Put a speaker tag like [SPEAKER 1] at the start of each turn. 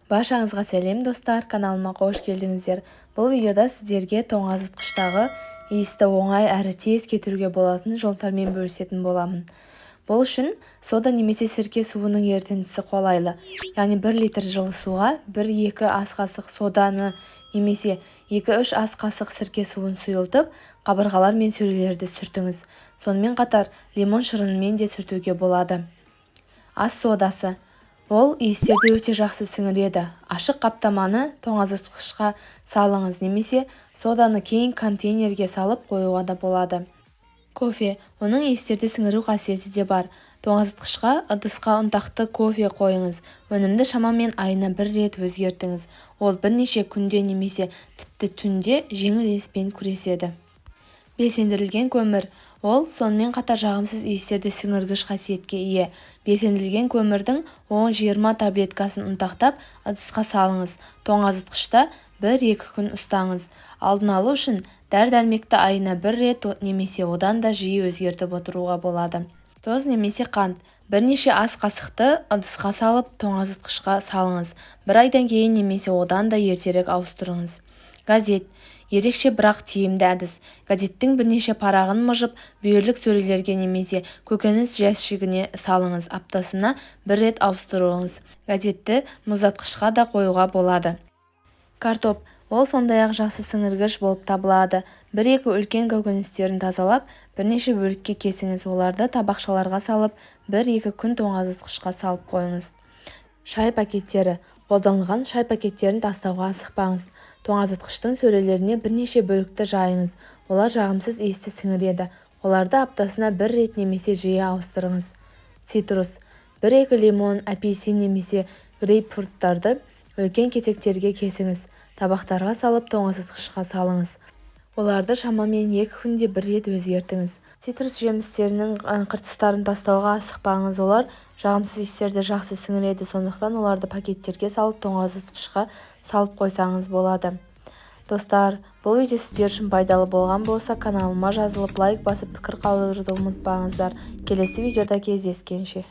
[SPEAKER 1] Баршаңызға сәлем достар, каналыма қош келдіңіздер. Бұл видеода сіздерге тоңазытқыштағы иісті оңай әрі тез кетіруге болатын жолдармен бөлісетін боламын. Бұл үшін сода немесе сірке суының ерітіндісі қолайлы. Яғни 1 литр жылы суға 1-2 ас қасық соданы немесе 2-3 ас қасық сірке суын сұйылтып, қабырғалар мен сөрелерді сүртіңіз. Сонымен қатар лимон шырынымен де сүртуге болады. Ас содасы. Ол иістерді өте жақсы сіңіреді. Ашық қаптаманы тоңазытқышқа салыңыз немесе соданы кең контейнерге салып қоюға да болады. Кофе. Оның иістерді сіңіру қасиеті де бар. Тоңазытқышқа ыдысқа ұнтақты кофе қойыңыз. Өнімді шамамен айына 1 рет өзгертіңіз. Ол бірнеше күнде немесе тіпті түнде жеңіл иіспен күреседі. Белсендірілген көмір. Ол сонымен қатар жағымсыз иістерді сіңіргіш қасиетке ие. Белсендірілген көмірдің 10-20 таблеткасын ұнтақтап ыдысқа салыңыз. Тоңазытқышта 1-2 күн ұстаңыз. Алдын алу үшін дәрі-дәрмекті айына 1 рет немесе одан да жиі өзгертіп отыруға болады. Тұз немесе қант. Бірнеше ас қасықты ыдысқа салып тоңазытқышқа салыңыз. 1 айдан кейін немесе одан да ертерек ауыстырыңыз. Газет. Ерекше бірақ тиімді әдіс. Газеттің бірнеше парағын мұжып, бүйірлік сөрелерге немесе көкөніс жәшігіне салыңыз. Аптасына 1 рет ауыстыруыңыз. Газетті мұздатқышқа да қоюға болады. Картоп. Ол сондай-ақ жақсы сіңіргіш болып табылады. 1-2 үлкен көкөністерін тазалап, бірнеше бөлікке кесіңіз. Оларды табақшаларға салып, 1-2 күн тоңазытқышқа салып қойыңыз. Шай пакеттері. Қолданылған шай пакеттерін тастауға асықпаңыз. Тоңазытқыштың сөрелеріне бірнеше бөлікті жайыңыз. Олар жағымсыз иісті сіңіреді. Оларды аптасына 1 рет немесе жиі ауыстырыңыз. Цитрус. 1-2 лимон, апельсин немесе грейпфруттарды үлкен кесектерге кесіңіз. Табақтарға салып тоңазытқышқа салыңыз. Оларды шамамен 2 күнде 1 рет өзгертіңіз. Цитрус жемістерінің қыртыстарын тастауға асықпаңыз. Олар жағымсыз иістерді жақсы сіңіреді, сондықтан оларды пакеттерге салып тоңазытқышқа салып қойсаңыз болады. Достар, бұл видео сіздер үшін пайдалы болған болса, каналыма жазылып лайк басып пікір қалдыруды ұмытпаңыздар. Келесі видеода кездескенше.